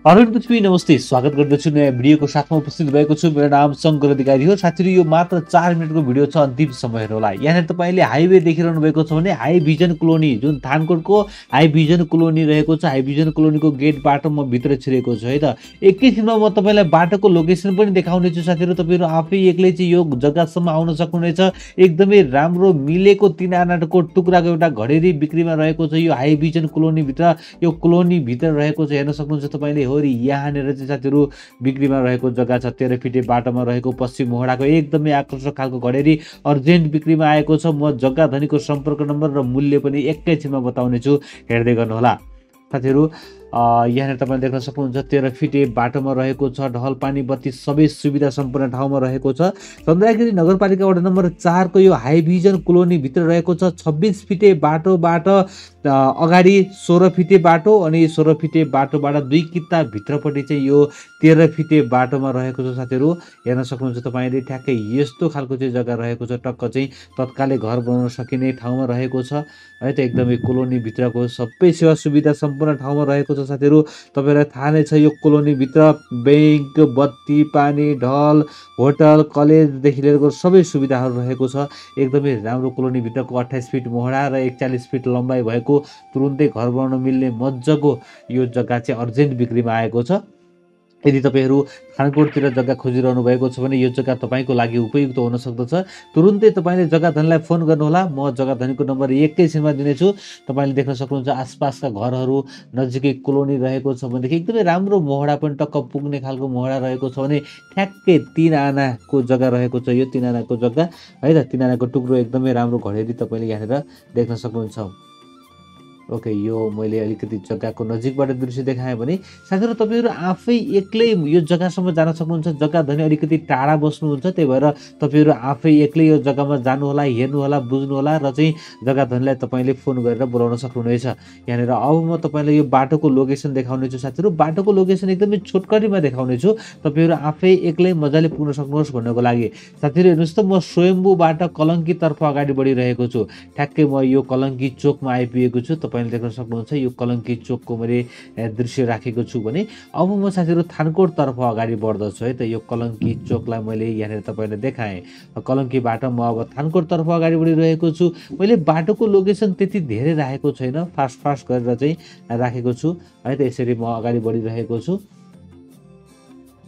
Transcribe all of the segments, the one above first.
अर्पण पृथ्वी नमस्ते, स्वागत गर्दछु नयाँ भिडियोको साथमा उपस्थित भएको छु। मेरो नाम शङ्कर अधिकारी हो। साथीहरू, यो मात्र 4 मिनटको भिडियो छ, अन्तिमसम्म हेर्नु होला। यहाँनिर तपाईँले हाइवे देखिरहनु भएको छ भने हाई भिजन कोलोनी, जुन थानकोटको हाई भिजन कोलोनी रहेको छ, हाई भिजन कोलोनीको गेटबाट म भित्र छिरेको छु है त। एकैछिनमा म तपाईँलाई बाटोको लोकेसन पनि देखाउनेछु। साथीहरू, तपाईँहरू आफै एक्लै चाहिँ यो जग्गासम्म आउन सक्नुहुनेछ। एकदमै राम्रो मिलेको 3 आनाको टुक्राको एउटा घडेरी बिक्रीमा रहेको छ। यो हाई भिजन कोलोनीभित्र, यो कोलोनीभित्र रहेको छ, हेर्न सक्नुहुन्छ तपाईँले। हो रि यहाँनिर चाहिँ साथीहरू बिक्रीमा रहेको जग्गा छ। 13 फिटे बाटोमा रहेको पश्चिम मोहडाको एकदमै आकर्षक खालको घडेरी अर्जेन्ट बिक्रीमा आएको छ। म जग्गा धनीको सम्पर्क नम्बर र मूल्य पनि एकैछिनमा बताउनेछु, हेर्दै गर्नुहोला। साथीहरू, यहाँनिर तपाईँले देख्न सक्नुहुन्छ 13 फिटे बाटोमा रहेको छ। ढल पानी बत्ती सबै सुविधा सम्पन्न ठाउँमा रहेको छ। चन्द्रगिरी नगरपालिका वडा नम्बर 4 को यो हाई भिजन कोलोनी भित्र रहेको छ। 26 फिटे बाटोबाट अगाडि 16 फिटे बाटो, अनि 16 फिटे बाटोबाट 2 किता भित्रपट्टि चाहिँ यो 13 फिटे बाटोमा रहेको छ। साथीहरू, हेर्न सक्नुहुन्छ तपाईँले, ठ्याक्कै यस्तो खालको चाहिँ जग्गा रहेको छ। टक्क चाहिँ तत्कालै घर बनाउन सकिने ठाउँमा रहेको छ है त। एकदमै कोलोनी भित्रको सबै सेवा सुविधा सम्पूर्ण ठाउँमा रहेको छ। साथीहरू, तपाईँलाई थाहा नै छ, यो कोलोनीभित्र बैंक, बत्ती, पानी, ढल, होटल, कलेजदेखि लिएर सबै सुविधाहरू रहेको छ। एकदमै राम्रो कोलोनीभित्रको 28 फिट मोहडा र 41 फिट लम्बाइ भएको तुरुन्तै घर बनाउन मिल्ने मजाको यो जग्गा चाहिँ अर्जेन्ट बिक्रीमा आएको छ। यदि तपाईँहरू थानकोटतिर जग्गा खोजिरहनु भएको छ भने यो जग्गा तपाईँको लागि उपयुक्त हुन सक्दछ। तुरुन्तै तपाईँले जग्गा धनीलाई फोन गर्नुहोला। म जग्गा धनीको नम्बर एकैछिनमा दिनेछु। तपाईँले देख्न सक्नुहुन्छ आसपासका घरहरू नजिकै कोलोनी रहेको छ भनेदेखि एकदमै राम्रो मोहडा पनि टक्क पुग्ने खालको मोहडा रहेको छ भने ठ्याक्कै 3 आनाको जग्गा रहेको छ। यो 3 आनाको जग्गा है त, 3 आनाको टुक्रो एकदमै राम्रो घडेरी तपाईँले यहाँनिर देख्न सक्नुहुन्छ। ओके, यो मैले अलिकति जग्गाको नजिकबाट दृश्य देखाएँ भने साथीहरू, तपाईँहरू आफै एक्लै यो जग्गासम्म जान सक्नुहुन्छ। जग्गा धनी अलिकति टाढा बस्नुहुन्छ, त्यही भएर तपाईँहरू आफै एक्लै यो जग्गामा जानुहोला, हेर्नुहोला, बुझ्नुहोला र चाहिँ जग्गा धनीलाई तपाईँले फोन गरेर बोलाउन सक्नुहुनेछ। यहाँनिर अब म तपाईँलाई यो बाटोको लोकेसन देखाउनेछु। साथीहरू, बाटोको लोकेसन एकदमै छोटकरीमा देखाउनेछु, तपाईँहरू आफै एक्लै मजाले पुग्न सक्नुहोस् भन्नको लागि। साथीहरू, हेर्नुहोस् त, म स्वयम्भूबाट कलङ्कीतर्फ अगाडि बढिरहेको छु। ठ्याक्कै म यो कलङ्की चोकमा आइपुगेको छु। तपाईँले देख्न सक्नुहुन्छ यो कलङ्की चोकको मैले दृश्य राखेको छु भने अब म साथीहरू थानकोटतर्फ अगाडि बढ्दछु है त। यो कलङ्की चोकलाई मैले यहाँनिर तपाईँलाई देखाएँ। कलङ्कीबाट म अब थानकोटतर्फ अगाडि बढिरहेको छु। मैले बाटोको लोकेसन त्यति धेरै राखेको छैन, फास्ट गरेर चाहिँ राखेको छु है त। यसरी म अगाडि बढिरहेको छु।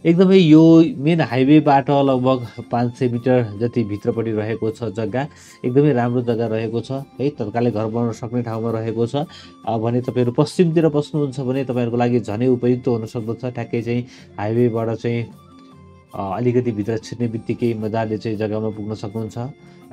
एकदमै यो मेन हाइवेबाट लगभग 500 मिटर जति भित्रपट्टि रहेको छ जग्गा। एकदमै राम्रो जग्गा रहेको छ है, तत्कालै घर बनाउन सक्ने ठाउँमा रहेको छ। भने तपाईँहरू पश्चिमतिर बस्नुहुन्छ भने तपाईँहरूको लागि झनै उपयुक्त हुन सक्दछ। ठ्याक्कै चाहिँ हाइवेबाट चाहिँ अलिकति भित्र छिर्ने बित्तिकै मजाले चाहिँ जग्गामा पुग्न सक्नुहुन्छ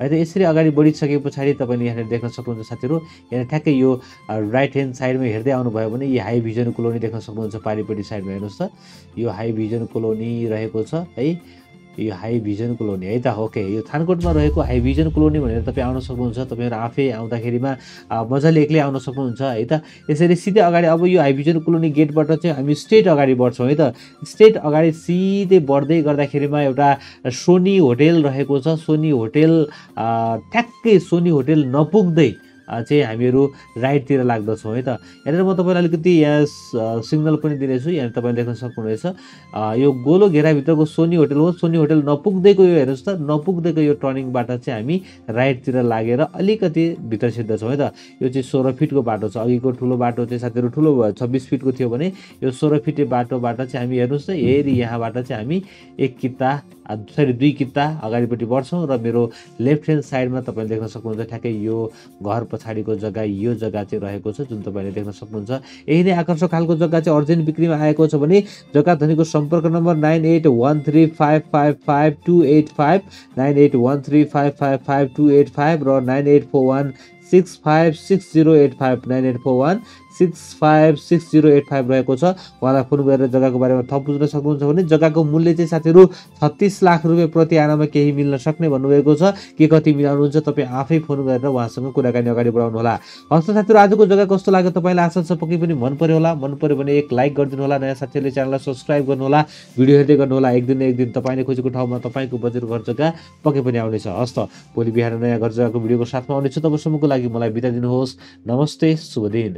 है त। यसरी अगाडि बढिसके पछाडि तपाईँले यहाँनिर देख्न सक्नुहुन्छ साथीहरू, यहाँ ठ्याक्कै यो राइट ह्यान्ड साइडमा हेर्दै आउनुभयो भने यो हाई भिजन कोलोनी देख्न सक्नुहुन्छ। पारिपट्टि साइडमा हेर्नुहोस् त, यो हाई भिजन कोलोनी रहेको छ है। यो हाई भिजन कोलोनी है त। ओके, यो थानकोटमा रहेको हाई भिजन कोलोनी भनेर तपाईँ आउन सक्नुहुन्छ। तपाईँहरू आफै आउँदाखेरिमा मजाले एक्लै आउन सक्नुहुन्छ है त। यसरी सिधै अगाडि अब यो हाई भिजन कोलोनी गेटबाट चाहिँ हामी स्ट्रेट अगाडि बढ्छौँ है त। स्ट्रेट अगाडि सिधै बढ्दै गर्दाखेरिमा एउटा सोनी होटेल रहेको छ। सोनी होटेल ठ्याक्कै सोनी होटेल नपुग्दै चाहिँ हामीहरू राइटतिर लाग्दछौँ है त। यहाँनिर म तपाईँलाई अलिकति यहाँ सिग्नल पनि दिनेछु। यहाँ तपाईँले देख्न सक्नुहुनेछ यो गोलो घेराभित्रको सोनी होटेल हो। सोनी होटेल नपुग्दैको यो हेर्नुहोस् त, नपुग्दैको यो टर्निङबाट चाहिँ हामी राइटतिर लागेर अलिकति भित्र छिर्दछौँ है त। यो चाहिँ 16 फिटको बाटो छ। अघिको ठुलो बाटो चाहिँ साथीहरू ठुलो 26 फिटको थियो भने यो 16 फिटे बाटोबाट चाहिँ हामी हेर्नुहोस् त, हेरी यहाँबाट चाहिँ हामी 2 किता अगाडिपट्टि बढ्छौँ र मेरो लेफ्ट ह्यान्ड साइडमा तपाईँले देख्न सक्नुहुन्छ ठ्याक्कै यो घर पछाडिको जग्गा, यो जग्गा चाहिँ रहेको छ जुन तपाईँले देख्न सक्नुहुन्छ। यही नै आकर्षक खालको जग्गा चाहिँ अर्जेन्ट बिक्रीमा आएको छ भने जग्गा धनीको सम्पर्क नम्बर 9813555285, 9813555285 र 9841656085, 9841656085 रहेको छ। उहाँलाई फोन गरेर जग्गाको बारेमा थप बुझ्न सक्नुहुन्छ भने जग्गाको मूल्य चाहिँ साथीहरू 36 लाख रुपियाँ प्रति आनामा केही मिल्न सक्ने भन्नुभएको छ। के कति मिलाउनुहुन्छ तपाईँ आफै फोन गरेर उहाँसँग कुराकानी अगाडि बढाउनु होला। हस् त साथीहरू, आजको जग्गा कस्तो लाग्यो तपाईँलाई आशा छ पक्कै पनि मन पर्यो होला। मन पर्यो भने एक लाइक गरिदिनु होला। नयाँ साथीहरूले च्यानललाई सब्सक्राइब गर्नु होला। भिडियो हेर्दै गर्नु होला। एक दिन तपाईँले खोजेको ठाउँमा तपाईँको बजेट घर जग्गा पक्कै पनि आउनेछ। हस् त, भोलि बिहान नयाँ घर जग्गाको भिडियोको साथमा आउनेछु। तबसम्मको लागि मलाई बिदा दिनुहोस्। नमस्ते, शुभ दिन।